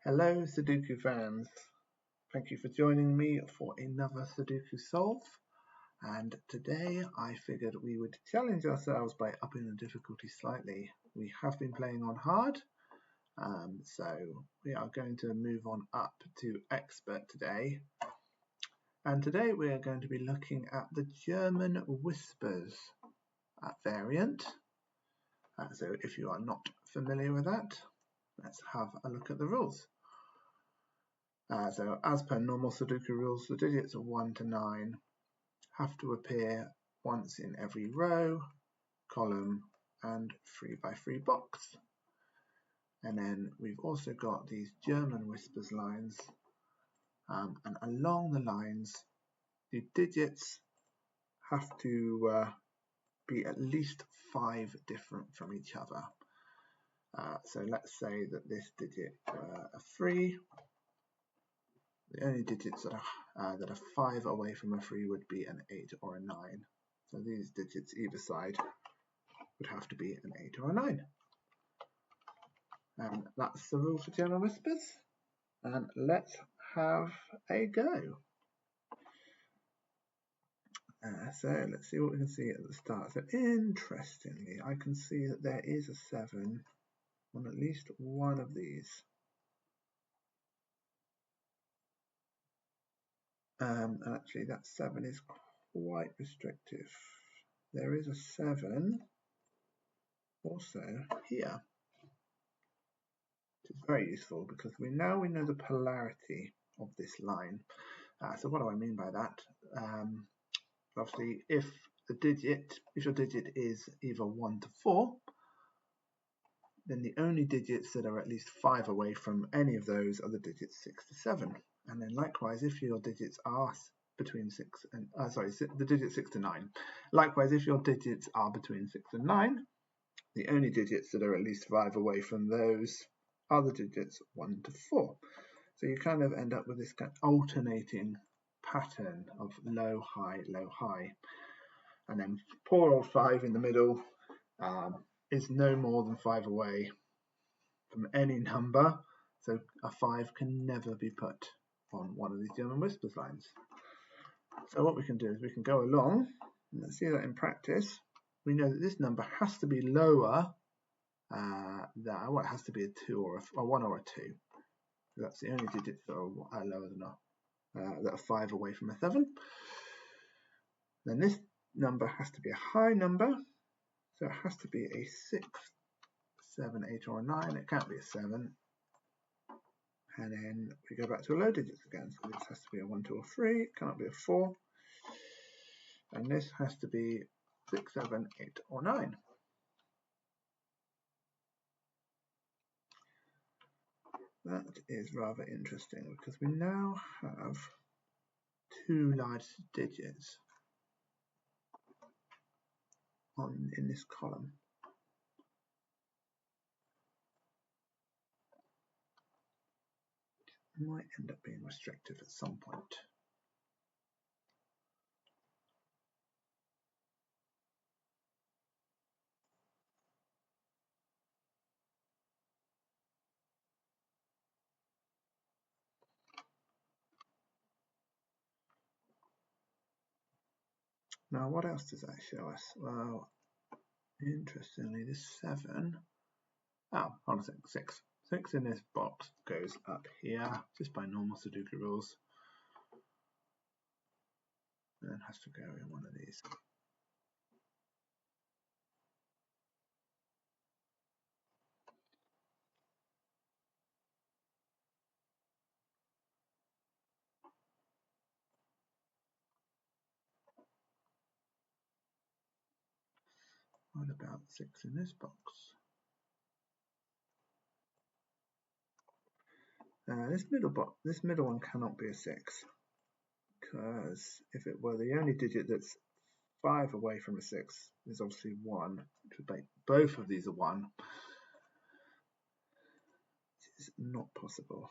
Hello Sudoku fans, thank you for joining me for another Sudoku solve, and today I figured we would challenge ourselves by upping the difficulty slightly. We have been playing on hard, so we are going to move on up to expert today, and today we are going to be looking at the German Whispers variant. So if you are not familiar with that, let's have a look at the rules. So as per normal Sudoku rules, the digits 1 to 9 have to appear once in every row, column and 3x3 box. And then we've also got these German Whispers lines, and along the lines the digits have to be at least 5 different from each other. So let's say that this digit a 3. The only digits that are 5 away from a 3 would be an 8 or a 9. So these digits either side would have to be an 8 or a 9. And that's the rule for German Whispers. And let's have a go. So let's see what we can see at the start. So interestingly, I can see that there is a 7 on at least one of these. And actually that 7 is quite restrictive. There is a 7 also here, which is very useful because we know the polarity of this line. So what do I mean by that? Obviously, if your digit is either 1 to 4, then the only digits that are at least 5 away from any of those are the digits 6 to 7. And then likewise, if your digits are between 6 and the digits 6 to 9. Likewise, if your digits are between 6 and 9, the only digits that are at least 5 away from those are the digits 1 to 4. So you kind of end up with this kind of alternating pattern of low, high, low, high. And then poor old 5 in the middle is no more than 5 away from any number. So a 5 can never be put on one of these German Whispers lines. So what we can do is we can go along, and let's see that in practice. We know that this number has to be lower than, it has to be a 2 or a 1 or a 2. That's the only digits that are lower than that are 5 away from a 7. Then this number has to be a high number, so it has to be a 6, 7, 8 or a 9. It can't be a 7. And then we go back to low digits again, so this has to be a 1, 2 or 3. It cannot be a 4. And this has to be 6, 7, 8 or 9. That is rather interesting because we now have 2 large digits in this column. It might end up being restrictive at some point. Now, what else does that show us? Well, interestingly, this 7. Oh, hold on a second, 6. 6 in this box goes up here, just by normal Sudoku rules. And then has to go in one of these. What about 6 in this box? This middle one cannot be a 6, because if it were, the only digit that's 5 away from a 6 is obviously 1, which would make both of these a 1, which is not possible.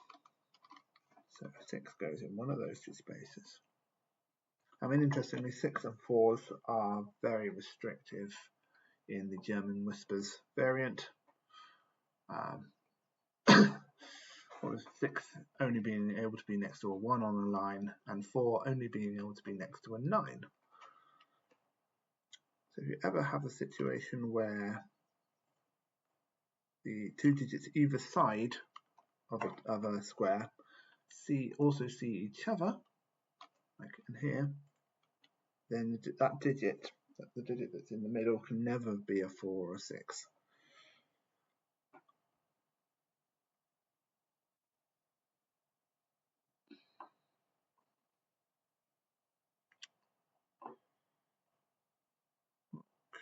So 6 goes in one of those 2 spaces. I mean, interestingly, 6 and 4s are very restrictive in the German Whispers variant. What with 6 only being able to be next to a 1 on a line, and 4 only being able to be next to a 9. So if you ever have a situation where the 2 digits either side of a square also see each other, like in here, then that digit, the digit that's in the middle, can never be a 4 or a 6.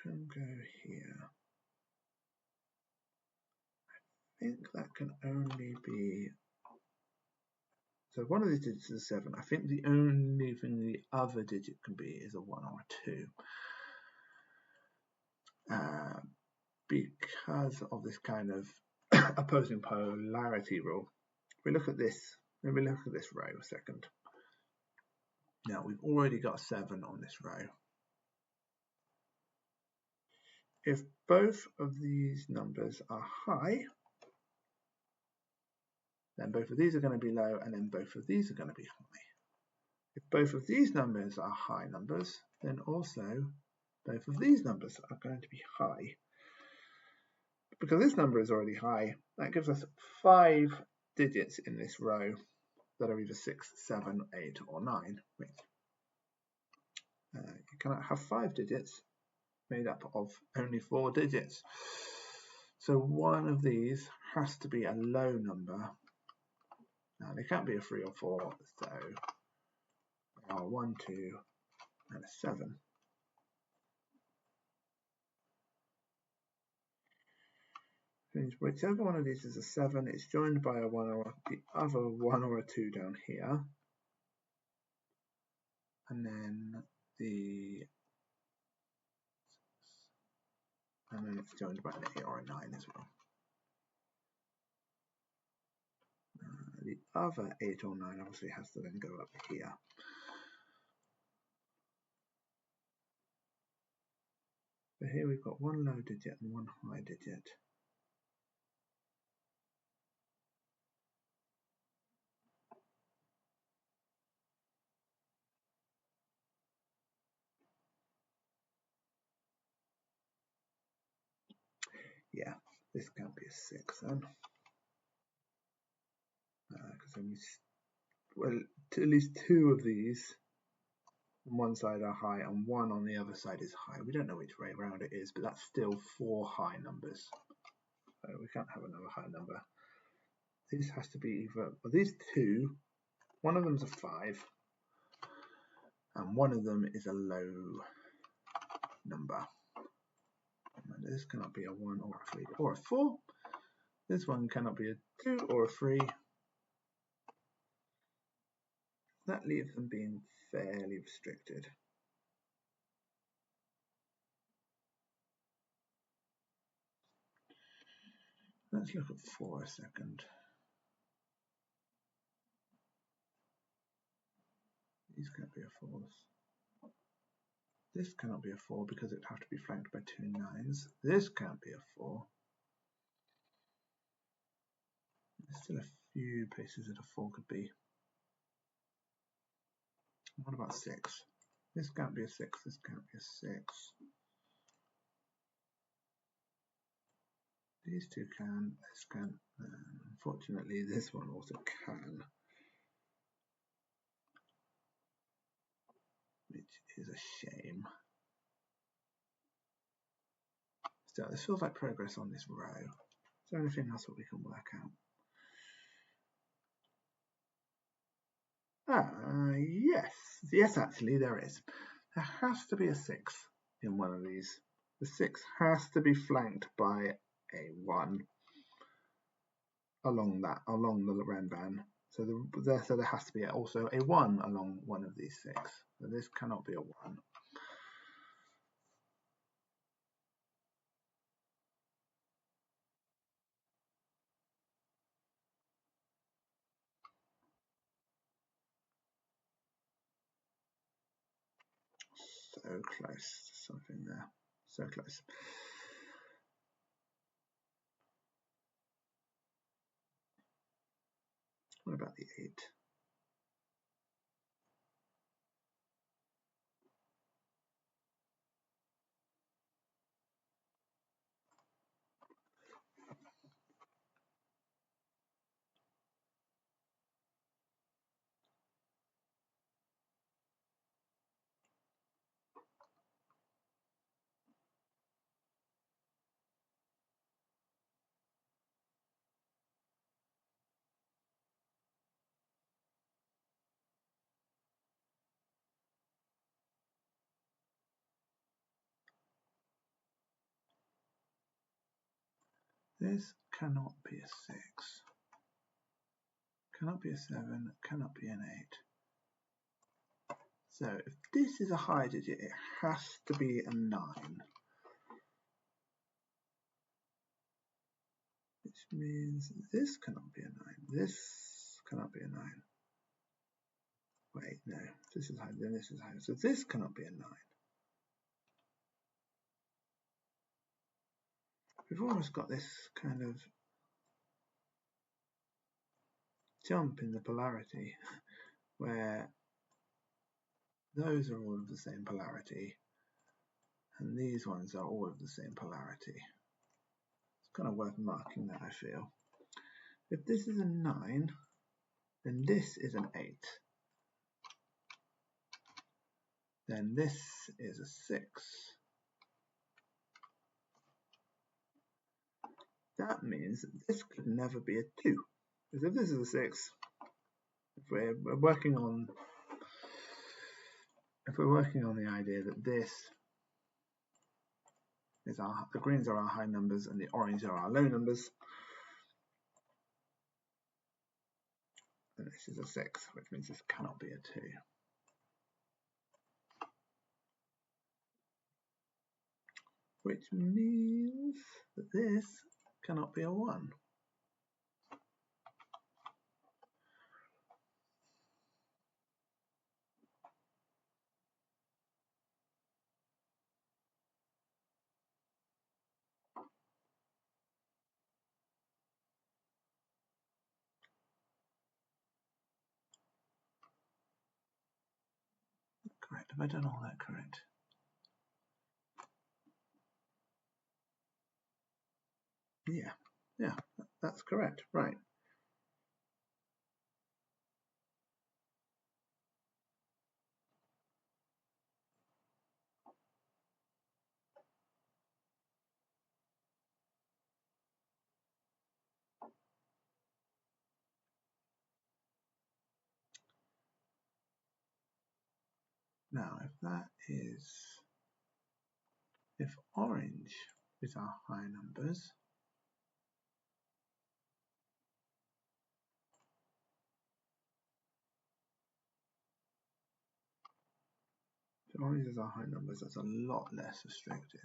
Can go here. I think that can only be, so one of these digits is a 7. I think the only thing the other digit can be is a 1 or a 2. Because of this kind of opposing polarity rule. We look at this, maybe look at this row a second. Now we've already got 7 on this row. If both of these numbers are high, then both of these are going to be low, and then both of these are going to be high. If both of these numbers are high numbers, then also both of these numbers are going to be high. Because this number is already high, that gives us 5 digits in this row that are either 6, 7, 8, or 9. You cannot have 5 digits made up of only 4 digits. So one of these has to be a low number. Now they can't be a 3 or 4, so they are 1, 2, and a 7. Whichever one of these is a 7, it's joined by a 1 or the other 1 or a 2 down here. And then it's joined by an 8 or a 9 as well. The other 8 or 9 obviously has to then go up here. So here we've got 1 low digit and 1 high digit. Yeah, this can't be a 6 then. Because at least 2 of these on one side are high and 1 on the other side is high. We don't know which way around it is, but that's still 4 high numbers. So we can't have another high number. This has to be either, well, these 2, one of them's a 5, and one of them is a low number. And this cannot be a 1 or a 3 or a 4. This one cannot be a 2 or a 3. That leaves them being fairly restricted. Let's look at 4 a second. These can't be a 4s. This cannot be a 4 because it'd have to be flanked by 2 9s. This can't be a 4. There's still a few places that a 4 could be. What about 6? This can't be a 6. This can't be a 6. These 2 can. This can. Unfortunately, this one also can, which is a shame. Still, this feels like progress on this row. Is there anything else that we can work out? Yes, actually there is. There has to be a 6 in one of these. The 6 has to be flanked by a 1 along the Renban. So there has to be also a 1 along one of these 6. So this cannot be a 1. So close to something there. So close. What about the 8? This cannot be a 6. Cannot be a 7. Cannot be an 8. So if this is a high digit, it has to be a 9. Which means this cannot be a 9. This cannot be a 9. Wait, no. This is high, then this is high. So this cannot be a 9. We've almost got this kind of jump in the polarity where those are all of the same polarity and these ones are all of the same polarity. It's kind of worth marking that, I feel. If this is a 9, then this is an 8. Then this is a 6. That means that this could never be a 2. Because if this is a 6, if we're working on the idea that this is the greens are our high numbers and the orange are our low numbers, then this is a 6, which means this cannot be a 2. Which means that this cannot be a 1. Correct. Have I done all that correct? Yeah, that's correct. Right. Now, if orange is our high numbers, if orange is our high numbers, that's a lot less restricted.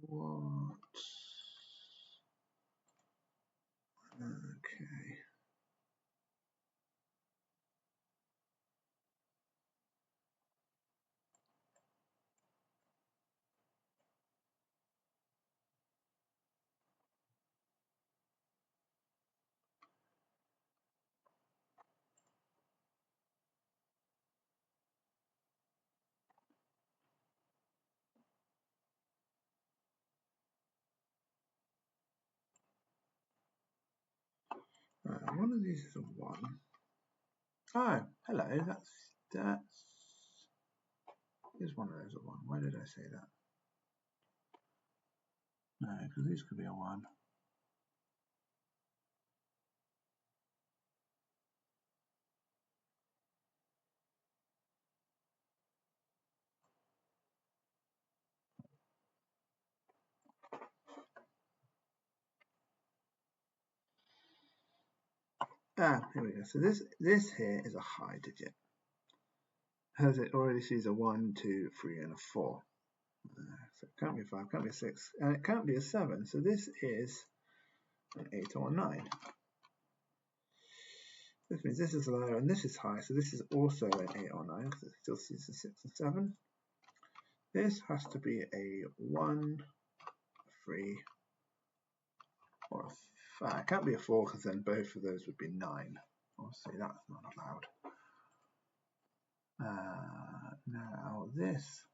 What? Okay. One of these is a 1. Oh, hello. That's. Is one of those a 1? Why did I say that? No, because these could be a 1. Here we go. So this here is a high digit. As it already sees a 1, 2, 3, and a 4. So it can't be a 5, can't be a 6, and it can't be a 7. So this is an 8 or a 9. This means this is low and this is high, so this is also an 8 or 9 because it still sees a 6 and 7. This has to be a 1, a 3, or a 5. It can't be a 4 because then both of those would be 9. Obviously that's not allowed. Now this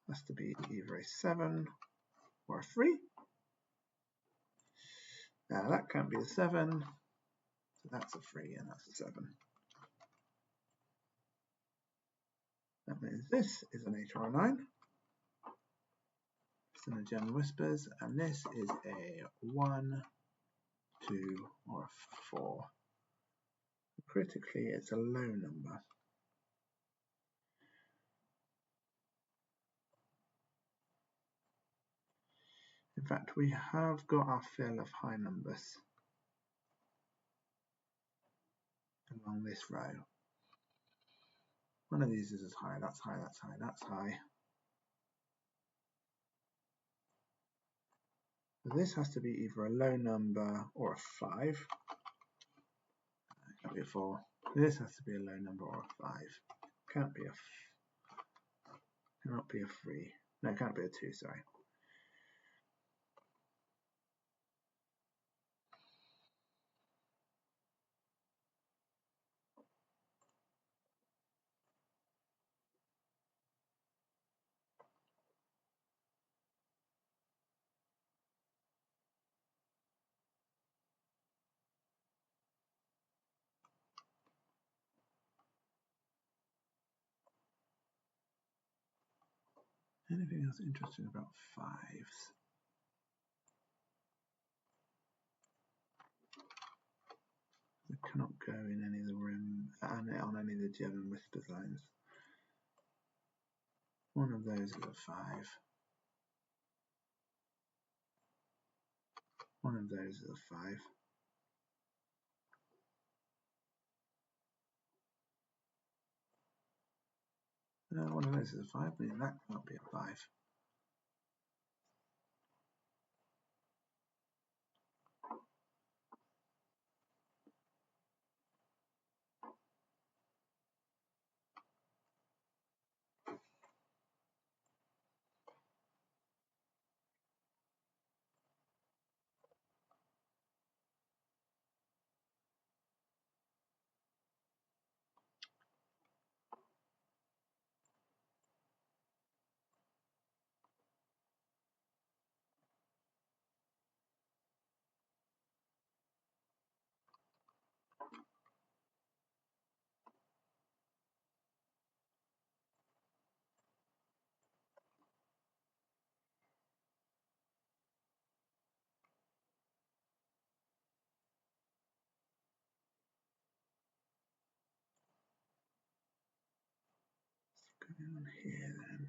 has to be either a 7 or a 3. Now that can't be a 7, so that's a 3 and that's a 7. That means this is an 8 or a 9. It's in the German Whispers, and this is a 1, 2, or a 4. Critically, it's a low number. In fact, we have got our fill of high numbers along this row. One of these is as high, that's high, that's high, that's high. So this has to be either a low number or a 5. It can't be a 4. This has to be a low number or a 5. Cannot be a 3. No, it can't be a 2, sorry. Anything else interesting about 5s? They cannot go in any of the room on any of the German Whispers lines. One of those is a 5. One of those is a 5. One of those is a 5, meaning that cannot be a 5. What's going on here then?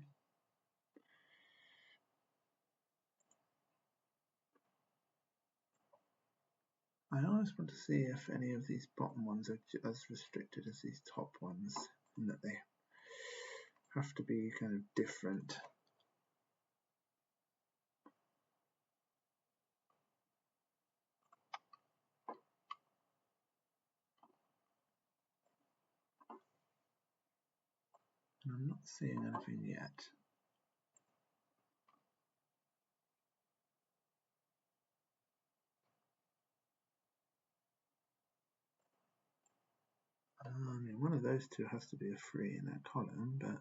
I always want to see if any of these bottom ones are as restricted as these top ones, and that they have to be kind of different. And I'm not seeing anything yet. I mean, one of those two has to be a 3 in that column, but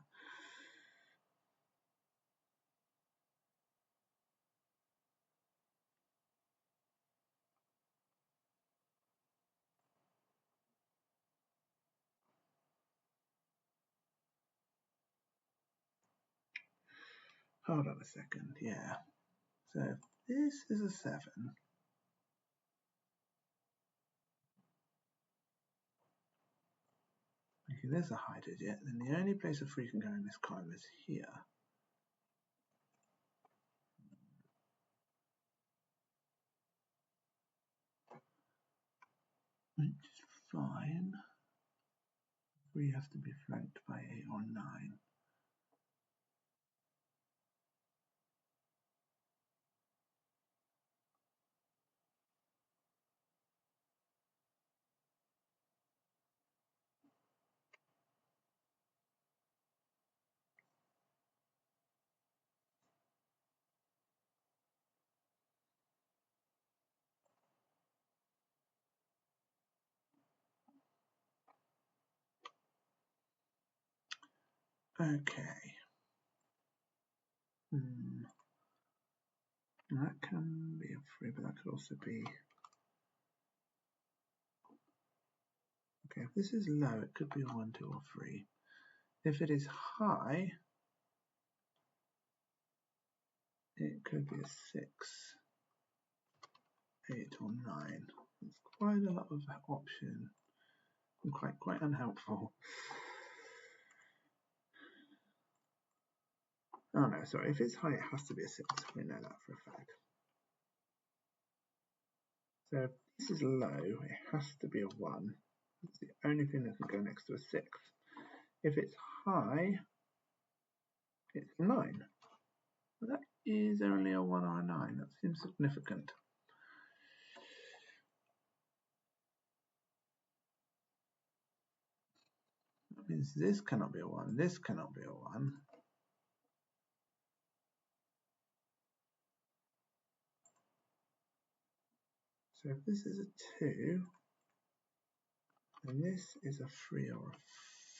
hold on a second, yeah. So if this is a 7, okay, there's a high digit, then the only place a 3 can go in this column is here. Which is fine. 3 has to be flanked by 8 or 9. Okay. That can be a 3, but that could also be... Okay, if this is low, it could be a 1, 2, or 3. If it is high, it could be a 6, 8, or 9. It's quite a lot of option and quite unhelpful. Oh no, sorry, if it's high, it has to be a 6. We know that for a fact. So if this is low, it has to be a 1. It's the only thing that can go next to a 6. If it's high, it's 9. Well, that is only a 1 or a 9. That seems significant. That means this cannot be a 1. This cannot be a 1. So if this is a 2, then this is a 3 or a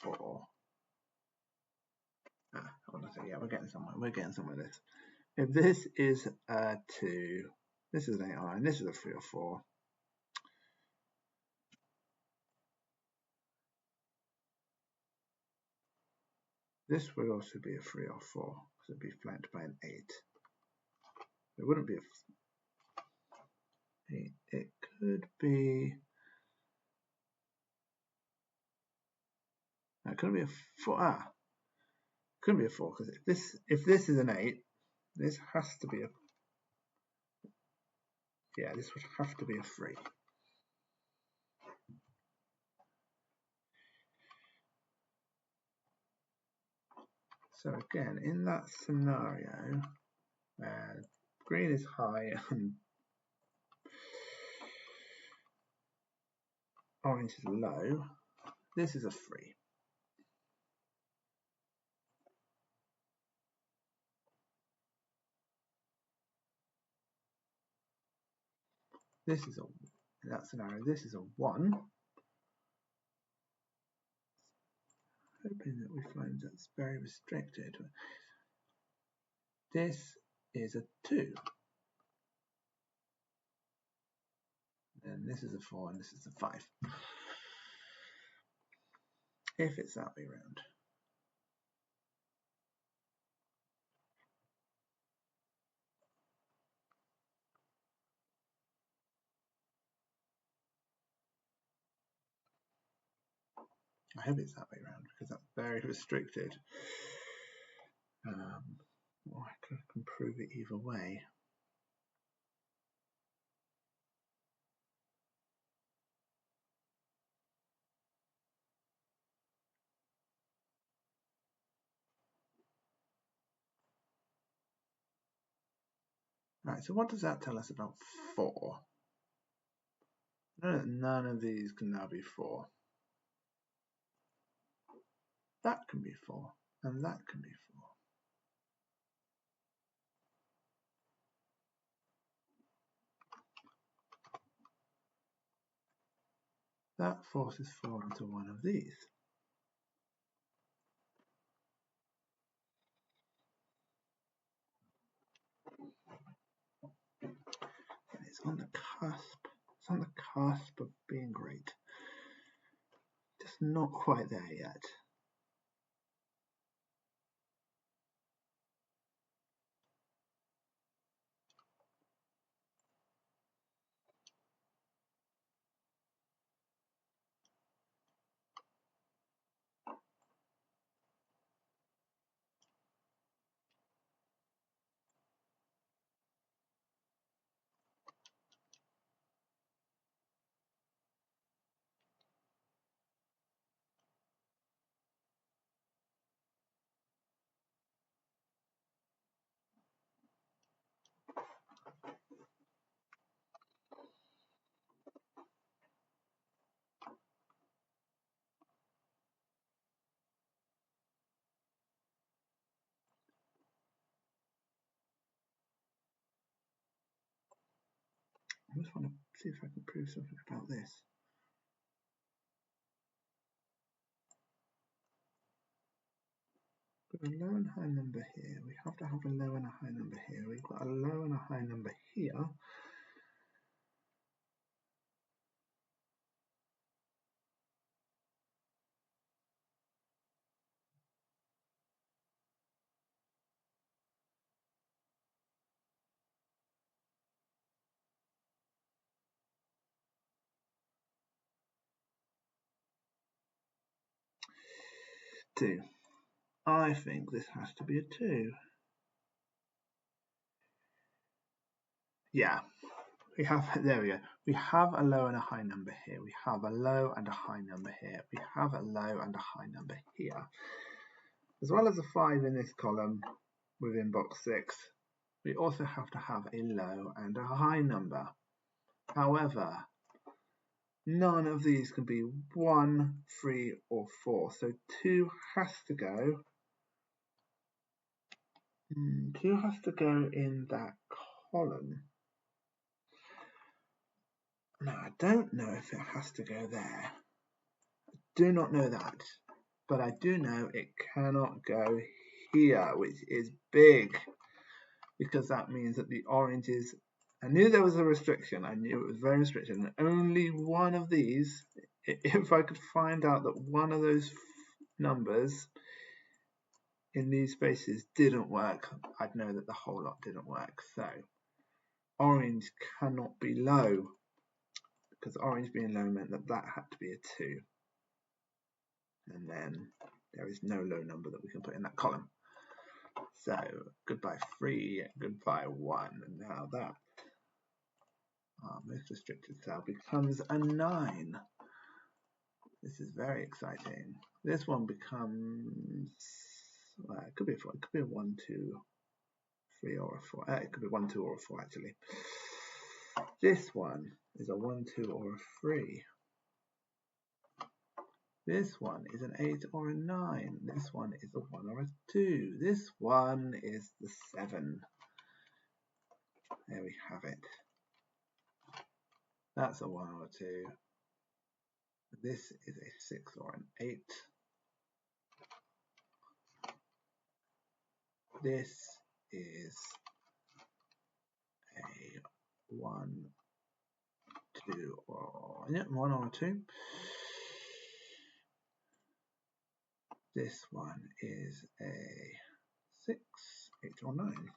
4. Hold on a second. Yeah, we're getting somewhere. We're getting somewhere with this. If this is a 2, this is an 8 or 9, this is a 3 or 4. This would also be a 3 or 4, because it would be flanked by an 8. It wouldn't be a 8. It could be... It could be a 4. It could be a 4, because if this is an 8, this has to be a... Yeah, this would have to be a 3. So again, in that scenario, green is high and orange is low, this is a 3. This is in that scenario, this is a 1. Hoping that we find that's very restricted. This is a 2. And this is a 4 and this is a 5. If it's that way around. I hope it's that way around because that's very restricted. Well, I can prove it either way. Right, so what does that tell us about 4? None of these can now be 4. That can be 4, and that can be 4. That forces 4 into one of these. And it's on the cusp. It's on the cusp of being great. Just not quite there yet. I just want to see if I can prove something about this. We've got a low and high number here. We have to have a low and a high number here. We've got a low and a high number here. 2. I think this has to be a 2. Yeah, we have, there we go. We have a low and a high number here. We have a low and a high number here. We have a low and a high number here. As well as a 5 in this column within box 6, we also have to have a low and a high number. However, none of these can be 1, 3, or 4. So 2 has to go. 2 has to go in that column. Now, I don't know if it has to go there. I do not know that. But I do know it cannot go here, which is big. Because that means that the oranges, I knew there was a restriction. I knew it was very restricted. And only one of these, if I could find out that one of those numbers in these spaces didn't work, I'd know that the whole lot didn't work. So orange cannot be low, because orange being low meant that that had to be a 2. And then there is no low number that we can put in that column. So goodbye 3, goodbye 1. And now that our most restricted cell becomes a 9. This is very exciting. This one becomes, well, it could be a 4, it could be a 1, 2, 3, or a 4. It could be 1, 2, or a 4 actually. This one is a 1, 2, or a 3. This one is an 8 or a 9. This one is a 1 or a 2. This one is the 7. There we have it. That's a 1 or a 2. This is a 6 or an 8. This is a 1, 2, or yeah, 1 or a 2. This one is a 6, 8 or 9.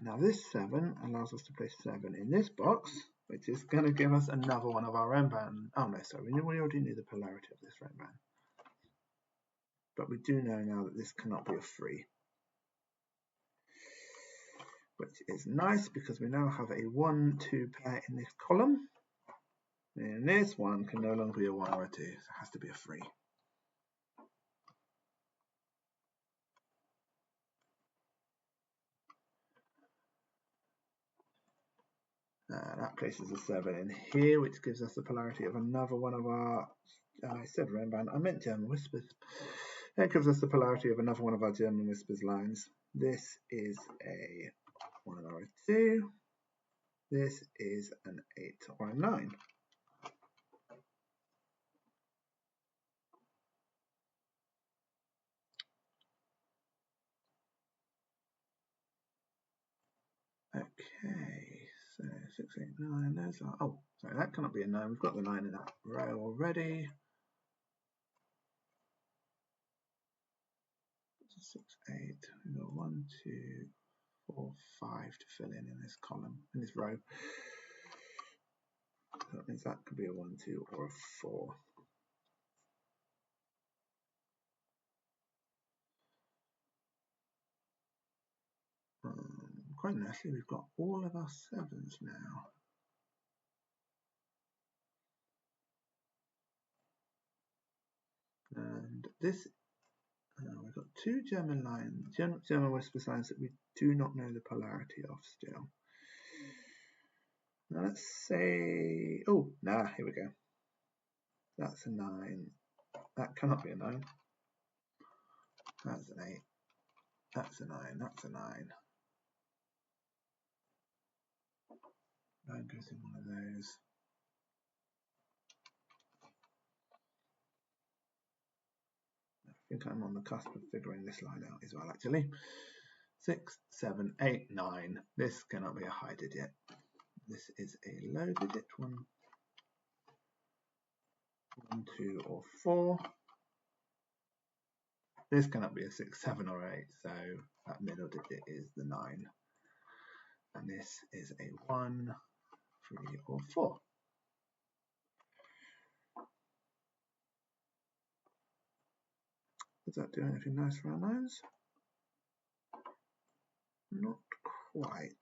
Now this 7 allows us to place 7 in this box, which is going to give us another one of our Rembrandt. Oh no, sorry, we already knew the polarity of this Rembrandt. But we do know now that this cannot be a 3. Which is nice because we now have a 1, 2 pair in this column. And this one can no longer be a 1 or a 2, so it has to be a 3. That places a 7 in here, which gives us the polarity of another one of our, I said Rembrandt, I meant German Whispers. That gives us the polarity of another one of our German Whispers lines. This is a 1 or a 2. This is an 8 or a 9. Okay, so 6, 8, 9, those are, oh, sorry, that cannot be a 9. We've got the 9 in that row already. 6, 8, we've got 1, 2, 4, 5 to fill in this column, in this row. So that means that could be a 1, 2, or a 4. Quite nicely, we've got all of our 7s now. And this, we've got 2 German lines, German Whispers lines that we do not know the polarity of still. Now let's say, oh, nah, here we go. That's a 9. That cannot be a 9. That's an 8. That's a 9. That's a 9. Line goes in one of those. I think I'm on the cusp of figuring this line out as well, actually. 6, 7, 8, 9. This cannot be a high digit. This is a low digit. 1, 2, or 4. This cannot be a 6, 7, or 8. So that middle digit is the 9. And this is a 1, 3, or 4. Does that do anything nice for our lines? Not quite.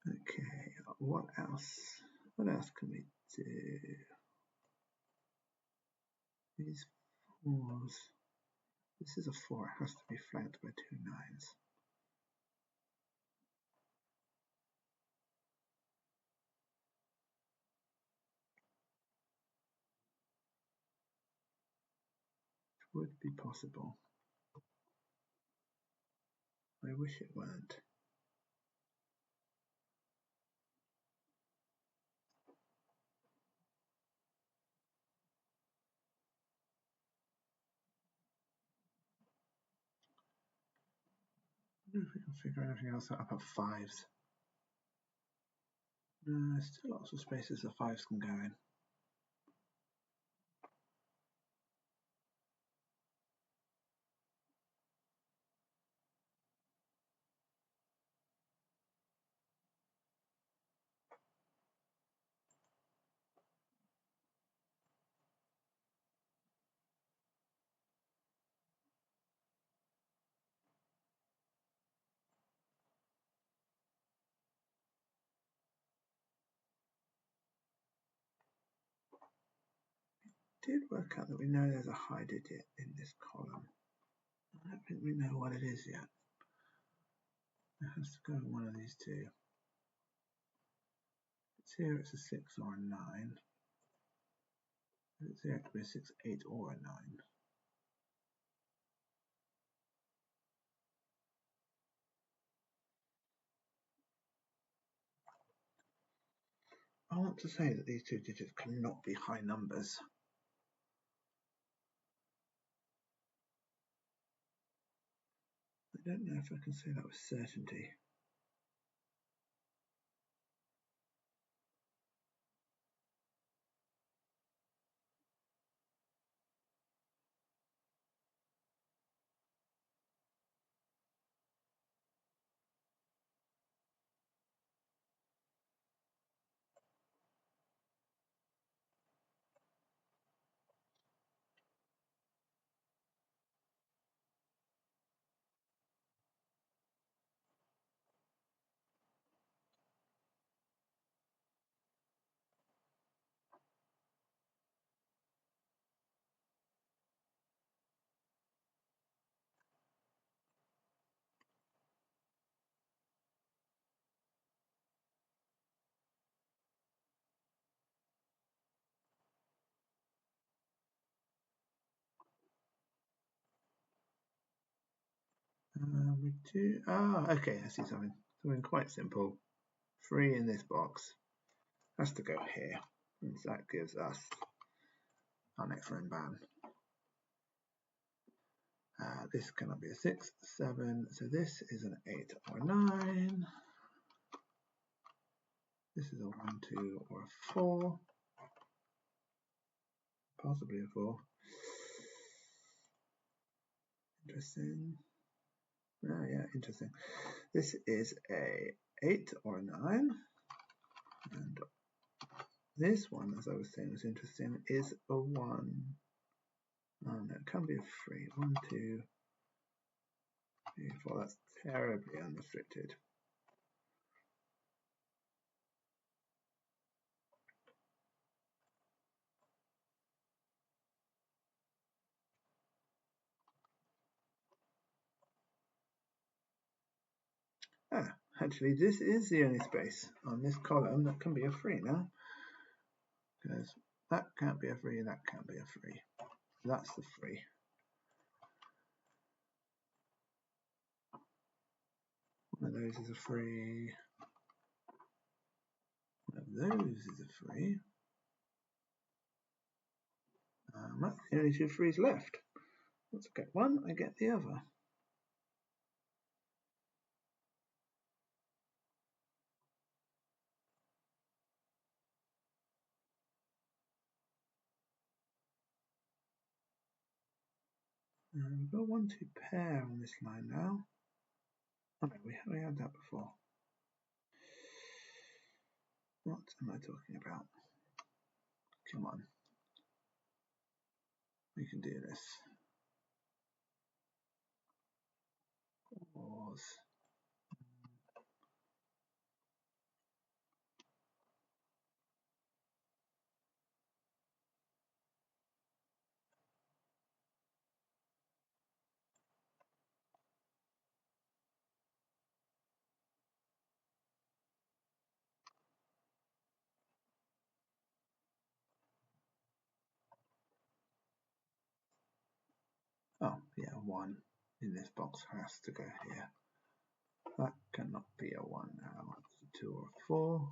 Okay, what else? What else can we do? These 4s. This is a 4. It has to be flanked by 2 9s. It would be possible. I wish it weren't. I wonder if we can figure anything else out about 5s. No, there's still lots of spaces the 5s can go in. Did work out that we know there's a high digit in this column. I don't think we know what it is yet. It has to go in one of these two. It's here, it's a 6 or a 9. It's here, it could be a 6, 8, or a 9. I want to say that these two digits cannot be high numbers. I don't know if I can say that with certainty. We do. Okay, I see something. Something quite simple. 3 in this box has to go here. And so that gives us our next ring band. This cannot be a 6, 7. So this is an 8 or a 9. This is a 1, 2, or a 4. Possibly a 4. Interesting. Oh, yeah, interesting. This is a 8 or a 9. And this one, as I was saying, was interesting, is a 1. Oh, no, it can be a 3. 1, 2, Beautiful, that's terribly unrestricted. Actually, this is the only space on this column that can be a 3 now. Because that can't be a 3, that can't be a 3. That's the 3. One of those is a 3. One of those is a 3. That's the only 2 3s left. Once I get one, I get the other. We've got 1 2 pair on this line now. Oh no, we had that before. What am I talking about? Come on. We can do this. Pause. Oh, yeah, 1 in this box has to go here. That cannot be a 1 now. It's a 2 or a 4.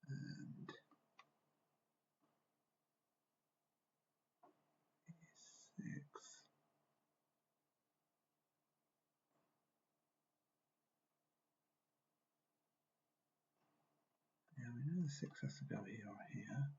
And 6. Yeah, we know the 6 has to go here or here.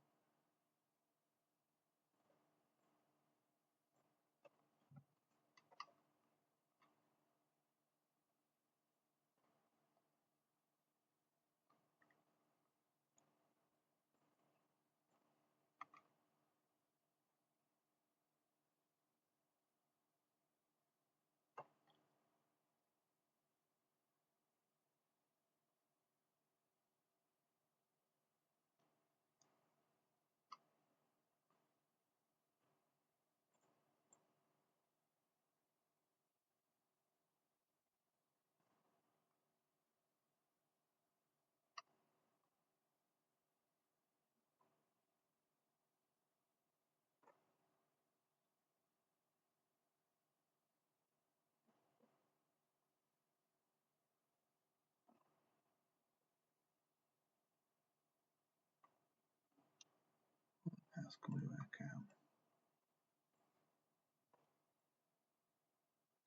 What else can we work out?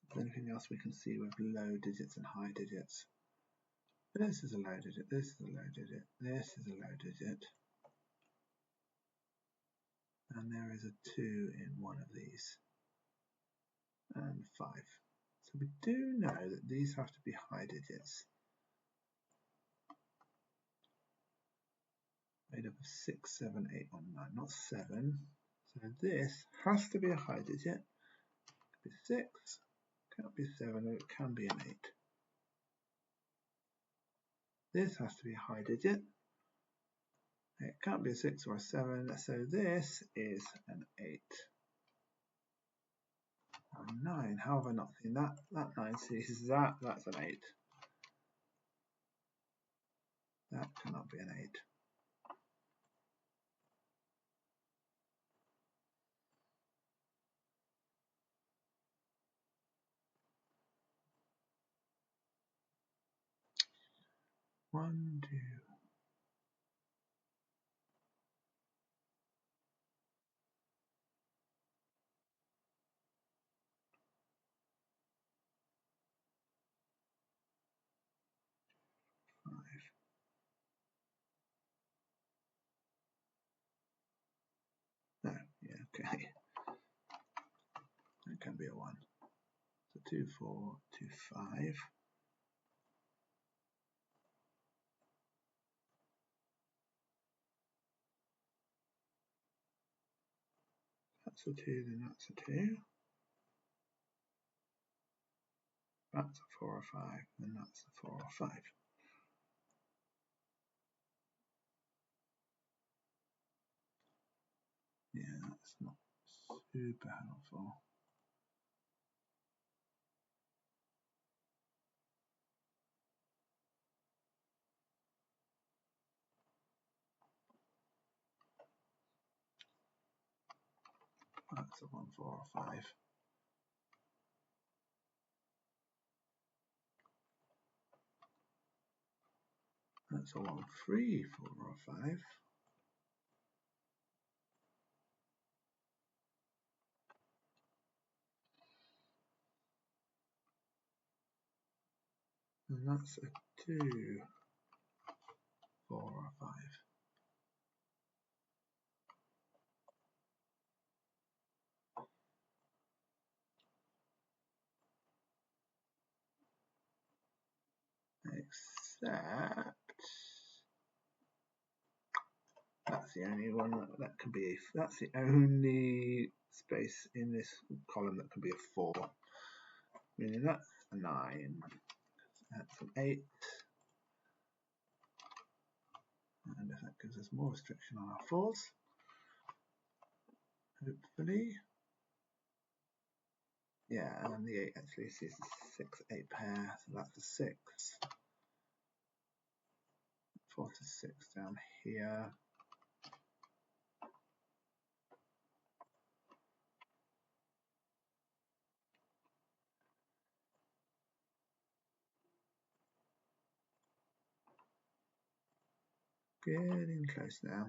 Is there anything else we can see with low digits and high digits? This is a low digit, this is a low digit, this is a low digit. And there is a 2 in one of these. And 5. So we do know that these have to be high digits. Made up of 6, 7, 8, or 9, not 7. So this has to be a high digit. It could be 6, can't be 7, or it can be an 8. This has to be a high digit. It can't be a 6 or a 7, so this is an 8. Or 9, how have I not seen that? That 9 sees that, that's an 8. That cannot be an 8. One, 2. Okay, that can be a 1. So 2, 4, 2, 5. That's a 2, then that's a 2. That's a 4 or 5, then that's a 4 or 5. Yeah, that's not super helpful. That's a 1, 4 or 5. That's a 1, 3, 4 or 5. And that's a 2, 4 or 5. Except that's the only one that can be. That's the only space in this column that can be a 4. Meaning that's a 9. That's an 8. And if that gives us more restriction on our 4s, hopefully. Yeah, and the 8 actually sees the 6, 8 pair, so that's a 6. 4 to 6 down here. Getting close now.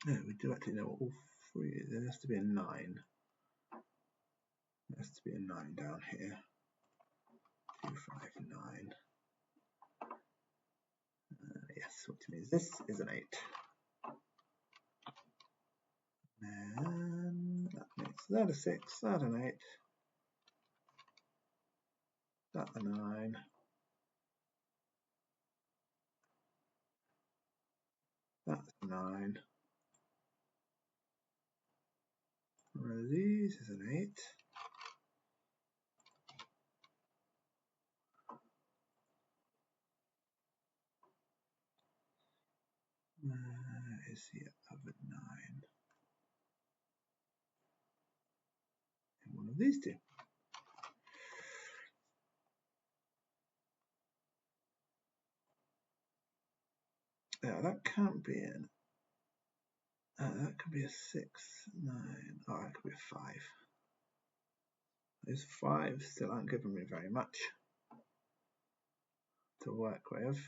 Yeah, we do actually know what all 3 is. There has to be a 9. There has to be a 9 down here. 2, 5, 9. Yes, which means this is an 8. And that makes that a 6, that an 8, that a 9. That's a 9. One of these is an 8. Where is the other 9? And one of these two. Yeah, that can't be an. That could be a 6, 9. Oh, that could be a 5. Those 5 still aren't giving me very much to work with.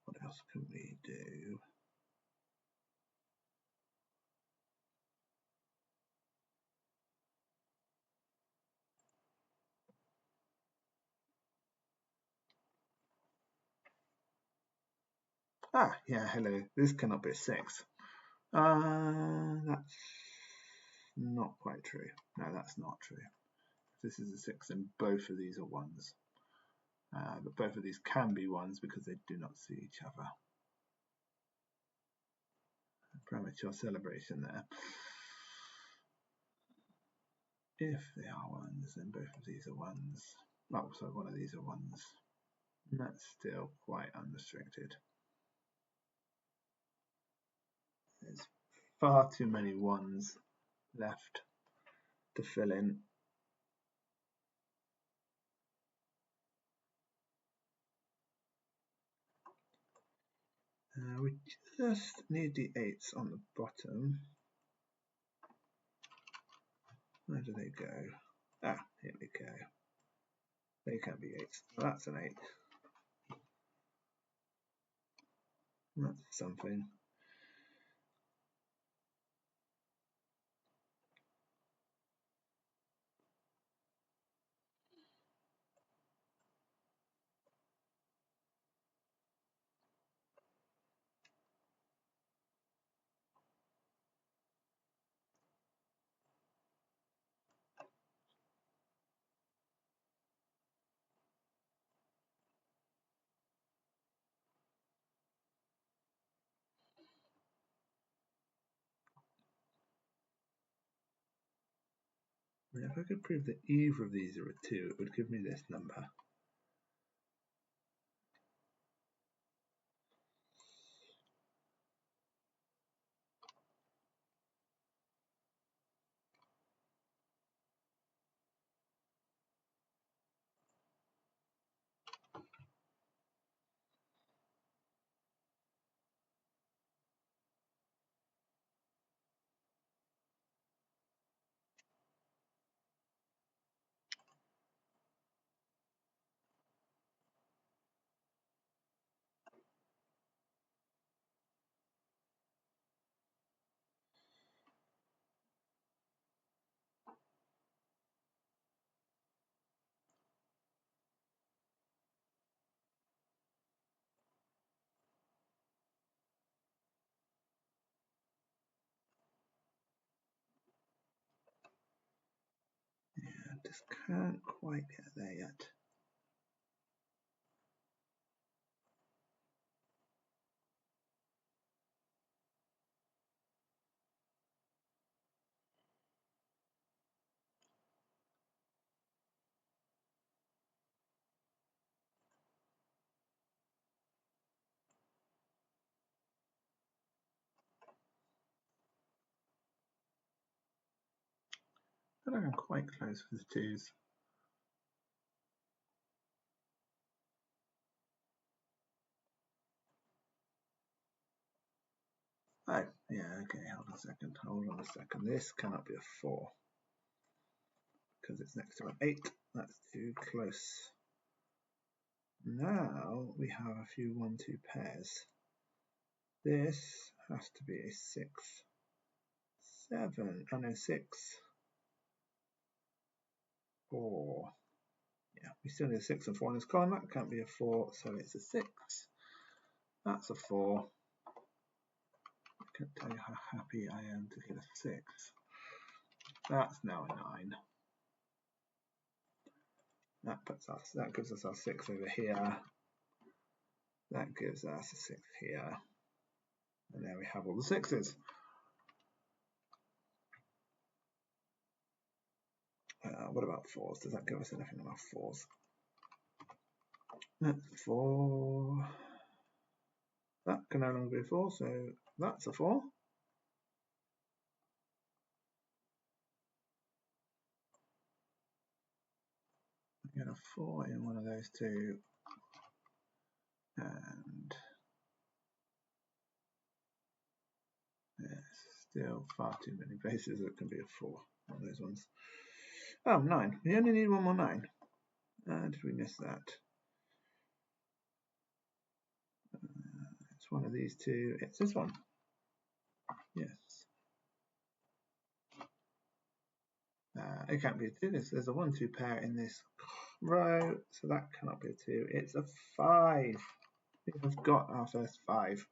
What else can we do? Ah, yeah, hello. This cannot be a 6. That's not quite true. No, that's not true. This is a 6 and both of these are 1s. But both of these can be 1s because they do not see each other. Premature celebration there. If they are 1s, then both of these are 1s. Oh, so one of these are ones. And that's still quite unrestricted. There's far too many ones left to fill in. We just need the 8s on the bottom. Where do they go? Ah, here we go. They can be 8s. Well, that's an 8. That's something. If I could prove that either of these are a 2, it would give me this number. Yeah, just can't quite get there yet. But I'm quite close with the 2s. Oh, yeah, okay, hold on a second. This cannot be a 4 because it's next to an 8. That's too close. Now we have a few 1-2 pairs. This has to be a 6, 7, and a 6, 4. Yeah, we still need a 6 and 4 in this column. That can't be a 4, so it's a 6. That's a 4. I can't tell you how happy I am to get a 6. That's now a 9. That gives us our 6 over here. That gives us a 6 here. And there we have all the 6s. What about 4s? Does that give us anything about 4s? That's 4. That can no longer be a 4, so that's a 4. Get a 4 in one of those two, and there's still far too many bases that can be a 4 on those ones. Oh, 9. We only need one more 9. Did we miss that? It's one of these two. It's this one. Yes. It can't be a 2. There's a 1-2 pair in this row, so that cannot be a 2. It's a 5. We've got our first 5.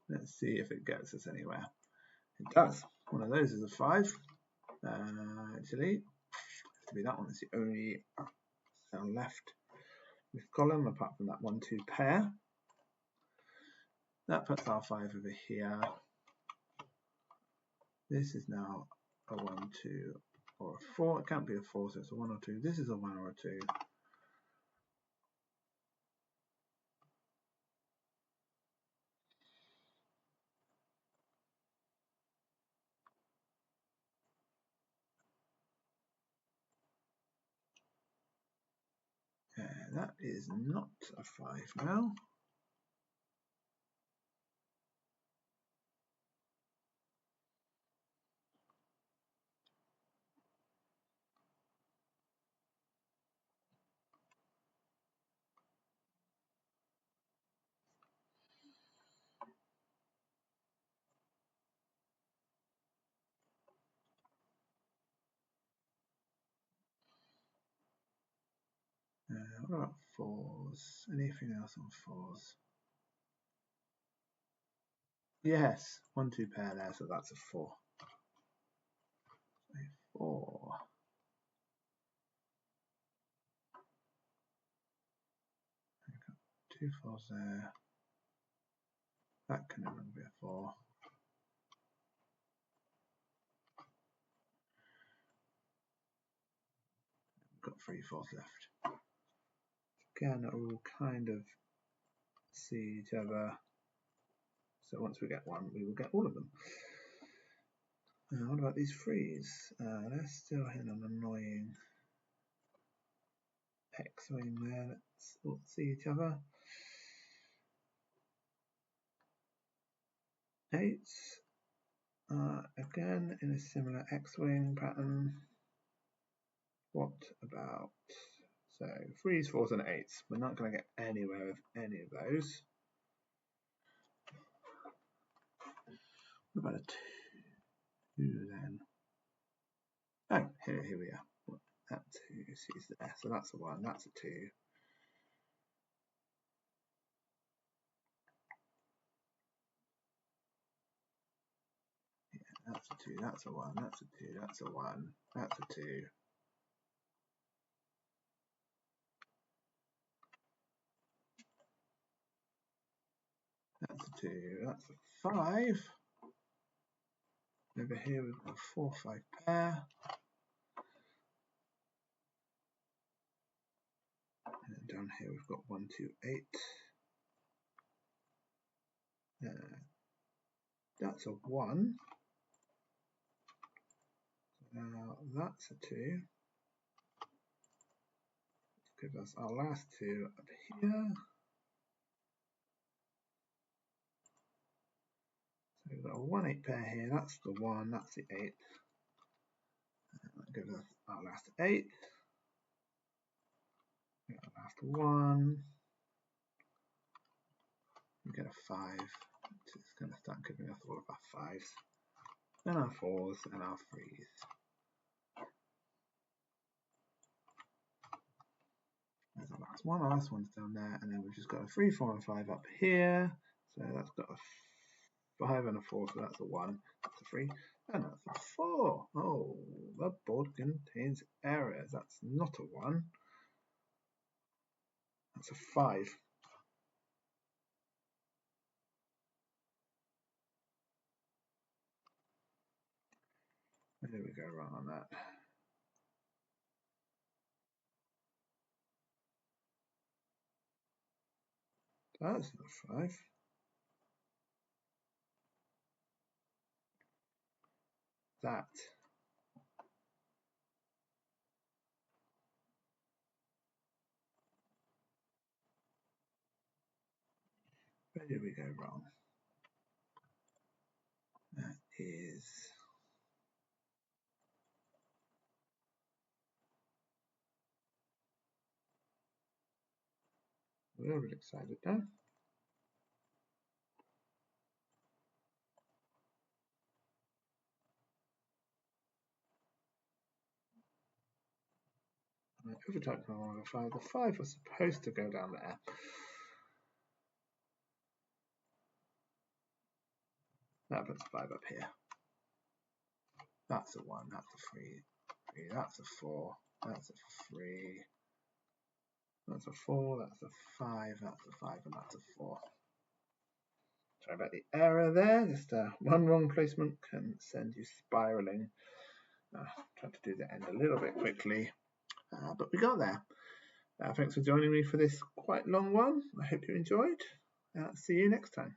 Let's see if it gets us anywhere. It does. One of those is a 5. Actually, has to be that one. It's the only cell left in this column, apart from that 1-2 pair. That puts our 5 over here. This is now a 1-2 or a 4. It can't be a 4, so it's a 1 or 2. This is a 1 or a 2. That is not a 5 now. What about 4s? Anything else on 4s? Yes, 1, 2 pair there, so that's a 4. A 4. 2 4s there. That can no longer be a 4. We've got 3 4s left. Again, it will kind of see each other. So once we get one, we will get all of them. What about these 3s? They're still in an annoying X-wing there. Let's see each other. 8s. Again, in a similar X-wing pattern. What about, so 3s, 4s and 8s. We're not going to get anywhere with any of those. What about a 2 then? Oh, here we are. That 2 is there. So that's a 1, that's a 2. Yeah, that's a 2, that's a 1, that's a 2, that's a 1, that's a 2. That's a 2, that's a 5. Over here we've got a 4 5 pair. And down here we've got 1 2 8. That's a 1. Now that's a 2. Let's give us our last 2 up here. So we've got a 1 8 pair here. That's the 1. That's the 8. That gives us our last 8. Our last 1. We get a 5. It's going to start giving us all of our 5s. Then our 4s and our 3s. There's the last one. Our last one's down there, and then we've just got a 3, 4, and 5 up here. So that's got a 5 and a 4, so that's a 1, that's a 3, and that's a 4. Oh, the board contains errors. That's not a 1. That's a 5. Where did we go wrong on that? That's not 5. That. Where did we go wrong? That is... We're a little bit excited now. Overtyped on the 5. The 5 was supposed to go down there. That puts a 5 up here. That's a 1, that's a 3, that's a 4, that's a 3, that's a 4, that's a 5, that's a 5, and that's a 4. Sorry about the error there, just one wrong placement can send you spiraling Tried to do the end a little bit quickly, but we got there. Thanks for joining me for this quite long one. I hope you enjoyed. See you next time.